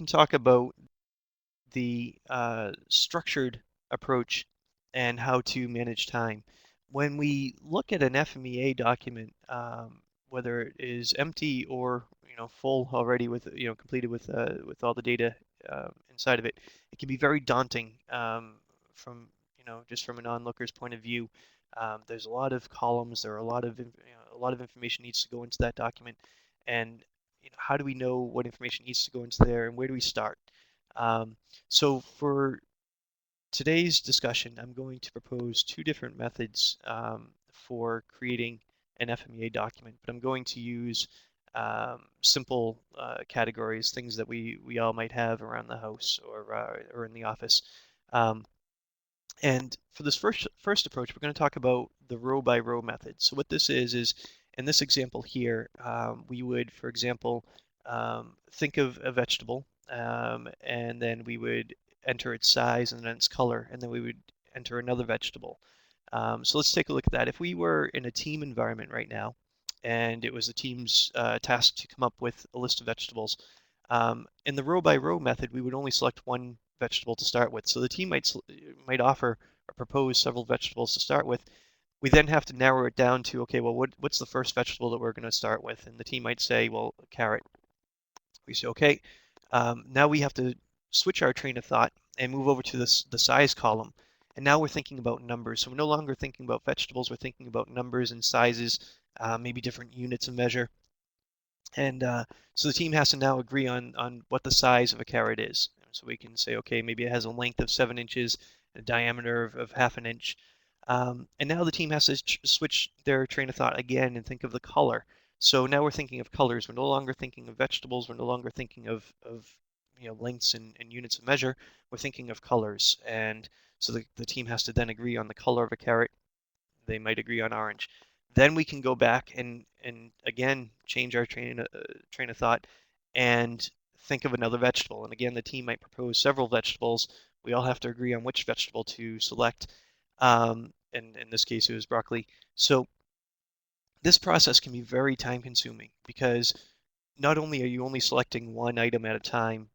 can talk about the structured approach and how to manage time. When we look at an FMEA document, whether it is empty or full already with completed with all the data inside of it, it can be very daunting from just from an onlooker's point of view. There's a lot of columns. There are a lot of a lot of information needs to go into that document, and how do we know what information needs to go into there, and where do we start? Um, so for today's discussion, I'm going to propose two different methods for creating an FMEA document, but I'm going to use simple categories, things that we all might have around the house or in the office. Um, and for this first approach, we're going to talk about the row by row method. So what this is in this example here, we would, for example, think of a vegetable, and then we would enter its size and then its color, and then we would enter another vegetable. So let's take a look at that. If we were in a team environment right now, and it was the team's task to come up with a list of vegetables, in the row by row method, we would only select one vegetable to start with. So the team might offer or propose several vegetables to start with. We then have to narrow it down to, okay, well, what's the first vegetable that we're going to start with? And the team might say, well, carrot. We say, okay, now we have to switch our train of thought and move over to the size column. And now we're thinking about numbers. So we're no longer thinking about vegetables. We're thinking about numbers and sizes, maybe different units of measure. And so the team has to now agree on what the size of a carrot is. So we can say, okay, maybe it has a length of 7 inches, a diameter of half an inch. And now the team has to switch their train of thought again and think of the color. So now we're thinking of colors. We're no longer thinking of vegetables. We're no longer thinking of lengths and units of measure. We're thinking of colors. And so the team has to then agree on the color of a carrot. They might agree on orange. Then we can go back and again change our train of thought and think of another vegetable. And again, the team might propose several vegetables. We all have to agree on which vegetable to select. And in this case, it was broccoli. So this process can be very time consuming because not only are you only selecting one item at a time,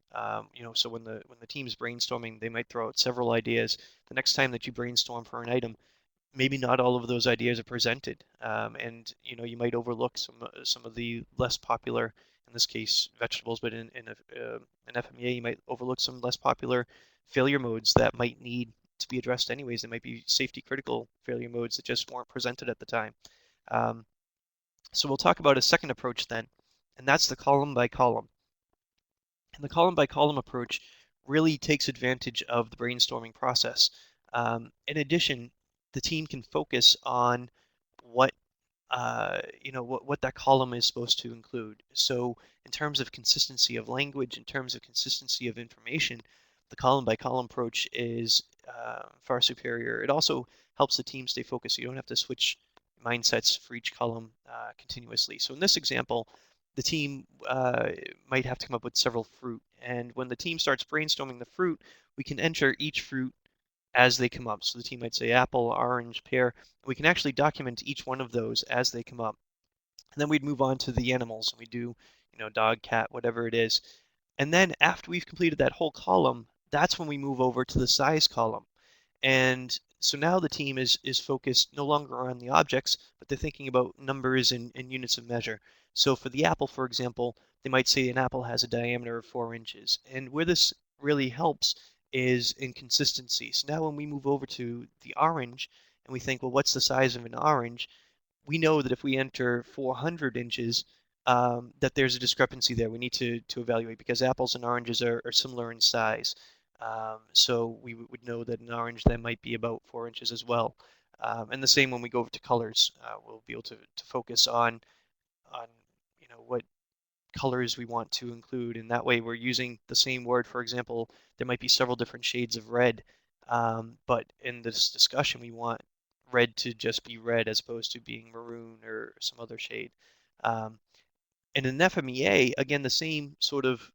so when the team's brainstorming, they might throw out several ideas. The next time that you brainstorm for an item, maybe not all of those ideas are presented, and you might overlook some of the less popular, in this case, vegetables, but in FMEA, you might overlook some less popular failure modes that might need to be addressed anyways. There might be safety critical failure modes that just weren't presented at the time. Um, so we'll talk about a second approach then, and that's the column by column. And the column by column approach really takes advantage of the brainstorming process. In addition, the team can focus on what what that column is supposed to include. So in terms of consistency of language, in terms of consistency of information, the column by column approach is far superior. It also helps the team stay focused. You don't have to switch mindsets for each column continuously. So in this example, the team might have to come up with several fruit. And when the team starts brainstorming the fruit, we can enter each fruit as they come up. So the team might say apple, orange, pear. We can actually document each one of those as they come up. And then we'd move on to the animals. We do, dog, cat, whatever it is. And then after we've completed that whole column, that's when we move over to the size column. And so now the team is focused no longer on the objects, but they're thinking about numbers and units of measure. So for the apple, for example, they might say an apple has a diameter of 4 inches. And where this really helps is in consistency. So now when we move over to the orange and we think, well, what's the size of an orange? We know that if we enter 400 inches, that there's a discrepancy there. We need to evaluate because apples and oranges are similar in size. So we would know that an orange then might be about 4 inches as well. And the same when we go over to colors, we'll be able to focus on what colors we want to include, and that way we're using the same word. For example, there might be several different shades of red, but in this discussion we want red to just be red as opposed to being maroon or some other shade. Um, and in FMEA, again, the same sort of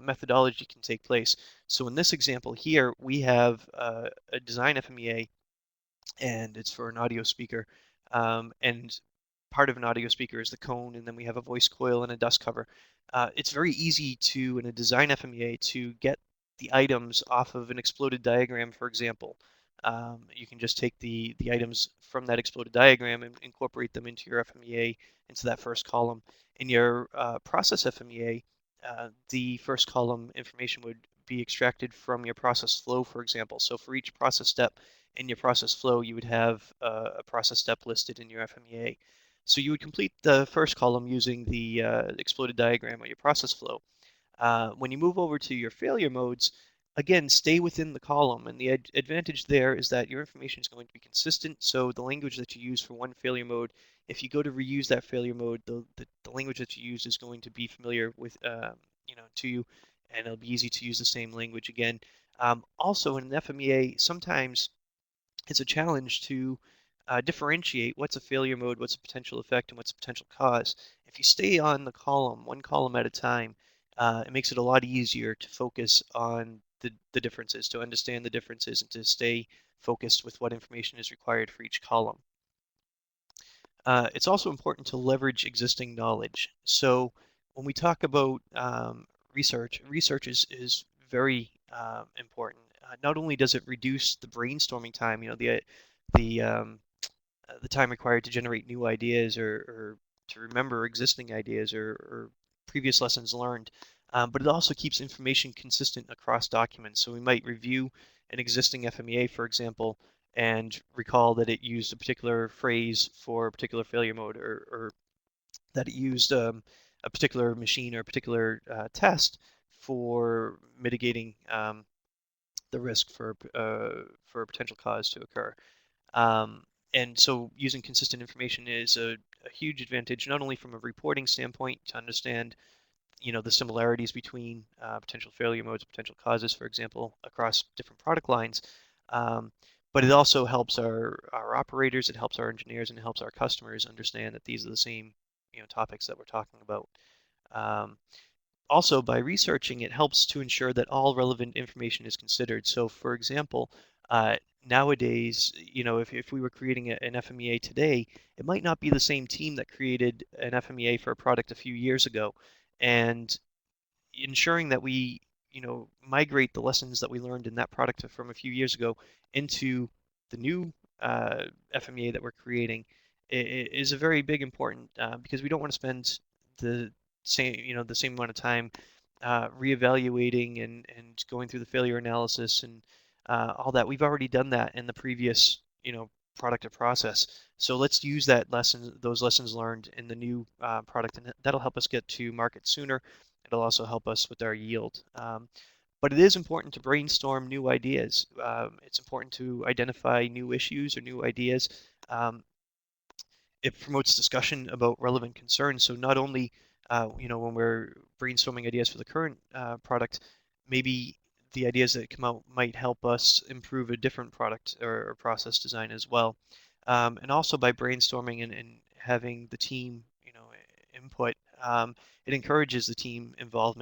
methodology can take place. So in this example here, we have a design FMEA, and it's for an audio speaker. And part of an audio speaker is the cone, and then we have a voice coil and a dust cover. It's very easy to, in a design FMEA, to get the items off of an exploded diagram, for example. You can just take the items from that exploded diagram and incorporate them into your FMEA, into that first column. In your process FMEA, the first column information would be extracted from your process flow, for example. So for each process step in your process flow, you would have a process step listed in your FMEA. So you would complete the first column using the exploded diagram or your process flow. When you move over to your failure modes, again, stay within the column. And the advantage there is that your information is going to be consistent. So the language that you use for one failure mode, if you go to reuse that failure mode, the language that you use is going to be familiar with, to you, and it'll be easy to use the same language again. Also, in an FMEA, sometimes it's a challenge to differentiate what's a failure mode, what's a potential effect, and what's a potential cause. If you stay on the column, one column at a time, it makes it a lot easier to focus on the differences, to understand the differences, and to stay focused with what information is required for each column. It's also important to leverage existing knowledge. So when we talk about research is very important. Not only does it reduce the brainstorming time, the um, the time required to generate new ideas or to remember existing ideas or previous lessons learned, but it also keeps information consistent across documents. So we might review an existing FMEA, for example, and recall that it used a particular phrase for a particular failure mode, or that it used a particular machine or a particular test for mitigating the risk for a potential cause to occur. Um, and so using consistent information is a huge advantage, not only from a reporting standpoint to understand, the similarities between potential failure modes, potential causes, for example, across different product lines, um, but it also helps our operators, it helps our engineers, and it helps our customers understand that these are the same, topics that we're talking about. Um, Also, by researching, it helps to ensure that all relevant information is considered. So, for example, nowadays, if we were creating an FMEA today, it might not be the same team that created an FMEA for a product a few years ago. And ensuring that we, migrate the lessons that we learned in that product from a few years ago into the new FMEA that we're creating is a very big important, because we don't want to spend the the same amount of time reevaluating and going through the failure analysis and all that. We've already done that in the previous, product or process. So let's use those lessons learned in the new product, and that'll help us get to market sooner. It'll also help us with our yield. But it is important to brainstorm new ideas. It's important to identify new issues or new ideas. Um, it promotes discussion about relevant concerns. So not only, when we're brainstorming ideas for the current product, maybe the ideas that come out might help us improve a different product or process design as well. And also by brainstorming and having the team, input, it encourages the team involvement.